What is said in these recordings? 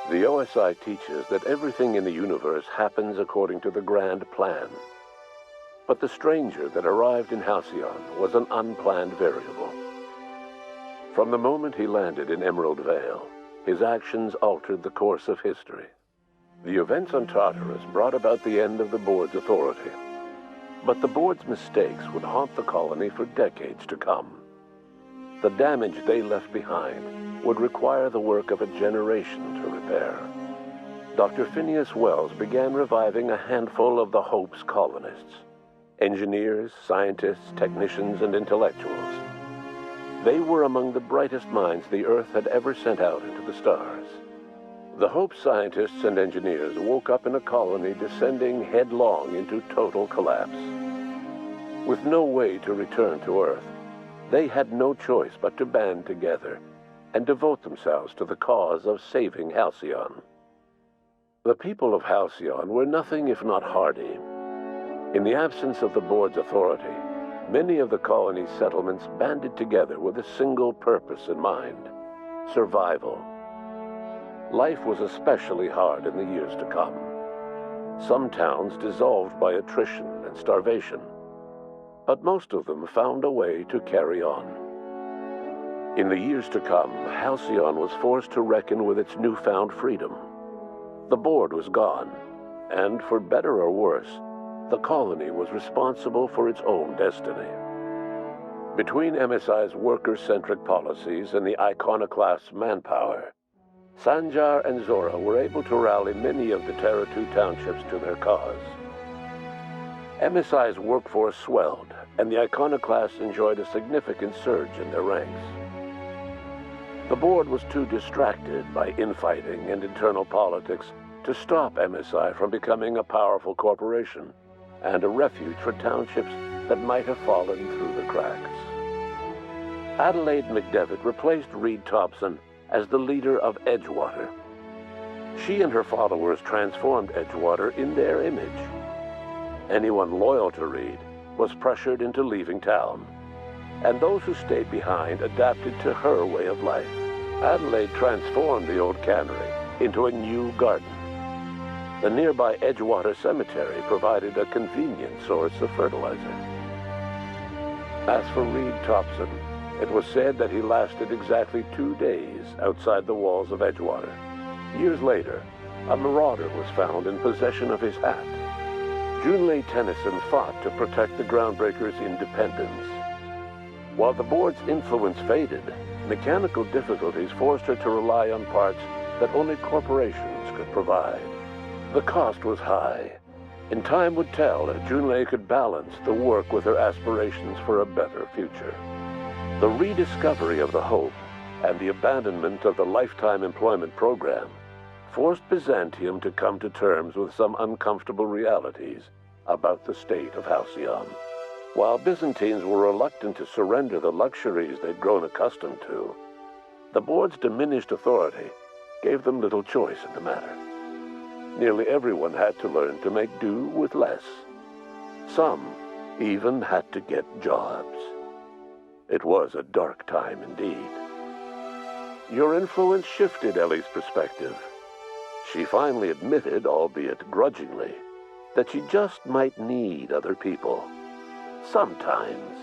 The OSI teaches that everything in the universe happens according to the grand plan. But the stranger that arrived in Halcyon was an unplanned variable. From the moment he landed in Emerald Vale, his actions altered the course of history. The events on Tartarus brought about the end of the board's authority. But the board's mistakes would haunt the colony for decades to come. The damage they left behind would require the work of a generation to repair. Dr. Phineas Wells began reviving a handful of the Hope's colonists. Engineers, scientists, technicians, and intellectuals. They were among the brightest minds the Earth had ever sent out into the stars. The Hope scientists and engineers woke up in a colony descending headlong into total collapse. With no way to return to Earth, they had no choice but to band together and devote themselves to the cause of saving Halcyon. The people of Halcyon were nothing if not hardy. In the absence of the board's authority, many of the colony's settlements banded together with a single purpose in mind: survival. Life was especially hard in the years to come. Some towns dissolved by attrition and starvation, but most of them found a way to carry on. In the years to come, Halcyon was forced to reckon with its newfound freedom. The board was gone, and for better or worse, the colony was responsible for its own destiny. Between MSI's worker-centric policies and the iconoclast's manpower, Sanjar and Zora were able to rally many of the Terra 2 townships to their cause. MSI's workforce swelled, and the iconoclasts enjoyed a significant surge in their ranks. The board was too distracted by infighting and internal politics to stop MSI from becoming a powerful corporation and a refuge for townships that might have fallen through the cracks. Adelaide McDevitt replaced Reed Thompson as the leader of Edgewater. She and her followers transformed Edgewater in their image. Anyone loyal to Reed was pressured into leaving town, and those who stayed behind adapted to her way of life. Adelaide transformed the old cannery into a new garden. The nearby Edgewater Cemetery provided a convenient source of fertilizer. As for Reed Thompson, it was said that he lasted exactly 2 days outside the walls of Edgewater. Years later, a marauder was found in possession of his hat. Junlei Tennyson fought to protect the Groundbreakers' independence. While the board's influence faded, mechanical difficulties forced her to rely on parts that only corporations could provide. The cost was high, and time would tell if Junlei could balance the work with her aspirations for a better future. The rediscovery of the Hope and the abandonment of the lifetime employment program forced Byzantium to come to terms with some uncomfortable realities about the state of Halcyon. While Byzantines were reluctant to surrender the luxuries they'd grown accustomed to, the board's diminished authority gave them little choice in the matter. Nearly everyone had to learn to make do with less. Some even had to get jobs. It was a dark time indeed. Your influence shifted Ellie's perspective. She finally admitted, albeit grudgingly, that she just might need other people. Sometimes.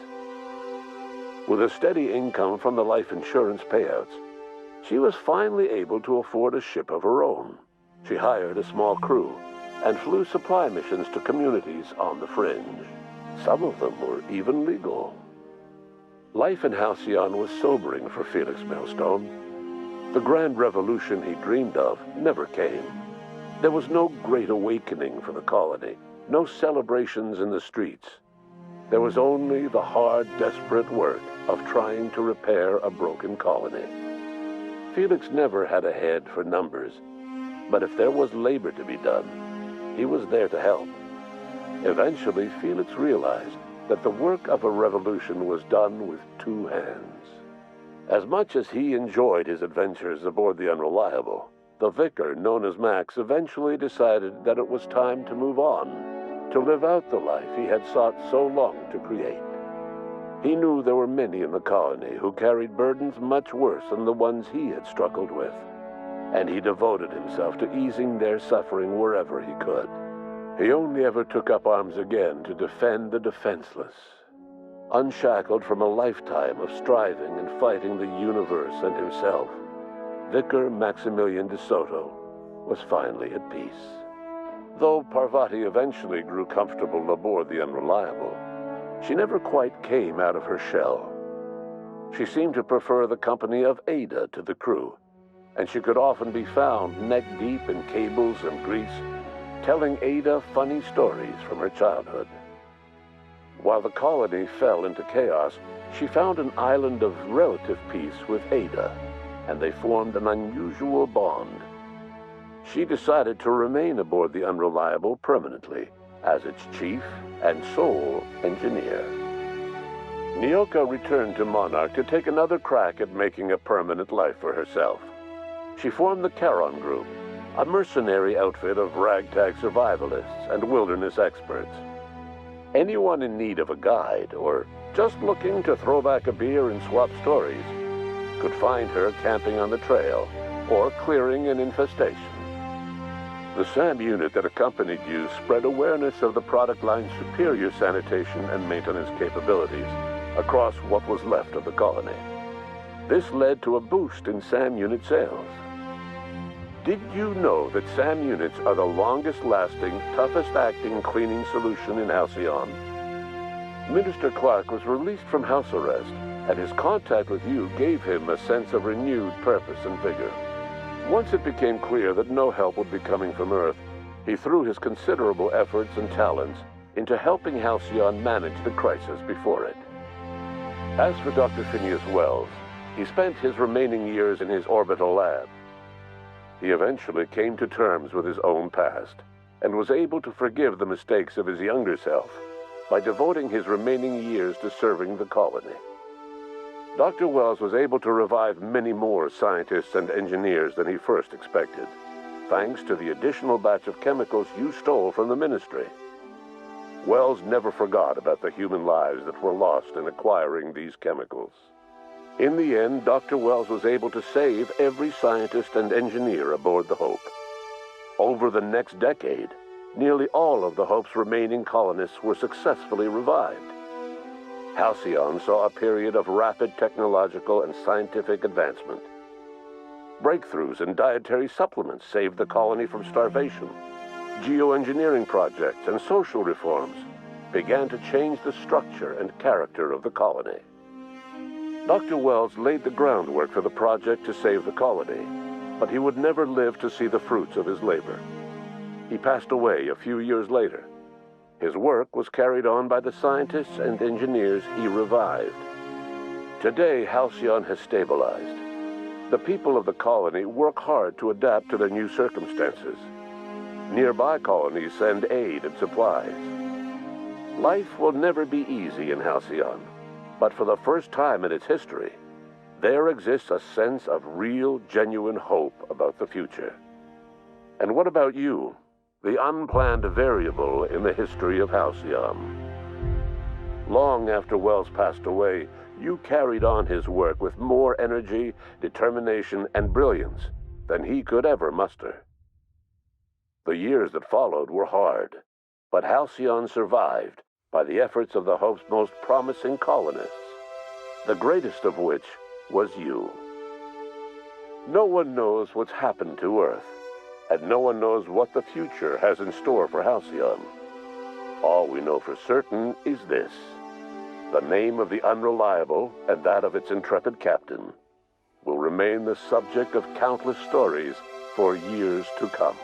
With a steady income from the life insurance payouts, she was finally able to afford a ship of her own. She hired a small crew and flew supply missions to communities on the fringe. Some of them were even legal. Life in Halcyon was sobering for Felix Millstone. The grand revolution he dreamed of never came. There was no great awakening for the colony, no celebrations in the streets. There was only the hard, desperate work of trying to repair a broken colony. Felix never had a head for numbers, but if there was labor to be done, he was there to help. Eventually, Felix realized that the work of a revolution was done with 2 hands. As much as he enjoyed his adventures aboard the Unreliable, the vicar, known as Max, eventually decided that it was time to move on, to live out the life he had sought so long to create. He knew there were many in the colony who carried burdens much worse than the ones he had struggled with. and he devoted himself to easing their suffering wherever he could. He only ever took up arms again to defend the defenseless. Unshackled from a lifetime of striving and fighting the universe and himself, Vicar Maximilian de Soto was finally at peace. Though Parvati eventually grew comfortable aboard the Unreliable, she never quite came out of her shell. She seemed to prefer the company of Ada to the crew, and she could often be found neck-deep in cables and grease, telling Ada funny stories from her childhood. While the colony fell into chaos, she found an island of relative peace with Ada, and they formed an unusual bond. She decided to remain aboard the Unreliable permanently as its chief and sole engineer. Nyoka returned to Monarch to take another crack at making a permanent life for herself. She formed the Charon Group, a mercenary outfit of ragtag survivalists and wilderness experts. Anyone in need of a guide, or just looking to throw back a beer and swap stories, could find her camping on the trail or clearing an infestation. The SAM unit that accompanied you spread awareness of the product line's superior sanitation and maintenance capabilities across what was left of the colony. This led to a boost in SAM unit sales. Did you know that SAM units are the longest-lasting, toughest-acting cleaning solution in Halcyon? Minister Clark was released from house arrest, and his contact with you gave him a sense of renewed purpose and vigor. Once it became clear that no help would be coming from Earth, he threw his considerable efforts and talents into helping Halcyon manage the crisis before it. As for Dr. Phineas Wells, he spent his remaining years in his orbital lab. He eventually came to terms with his own past and was able to forgive the mistakes of his younger self by devoting his remaining years to serving the colony. Dr. Wells was able to revive many more scientists and engineers than he first expected, thanks to the additional batch of chemicals you stole from the Ministry. Wells never forgot about the human lives that were lost in acquiring these chemicals. In the end, Dr. Wells was able to save every scientist and engineer aboard the Hope. Over the next decade, nearly all of the Hope's remaining colonists were successfully revived. Halcyon saw a period of rapid technological and scientific advancement. Breakthroughs in dietary supplements saved the colony from starvation. Geoengineering projects and social reforms began to change the structure and character of the colony. Dr. Wells laid the groundwork for the project to save the colony, but he would never live to see the fruits of his labor. He passed away a few years later. His work was carried on by the scientists and engineers he revived. Today, Halcyon has stabilized. The people of the colony work hard to adapt to their new circumstances. Nearby colonies send aid and supplies. Life will never be easy in Halcyon, but for the first time in its history, there exists a sense of real, genuine hope about the future. And what about you, the unplanned variable in the history of Halcyon? Long after Wells passed away, you carried on his work with more energy, determination, and brilliance than he could ever muster. The years that followed were hard, but Halcyon survived by the efforts of the Hope's most promising colonists, the greatest of which was you. No one knows what's happened to Earth, and no one knows what the future has in store for Halcyon. All we know for certain is this: the name of the Unreliable and that of its intrepid captain will remain the subject of countless stories for years to come.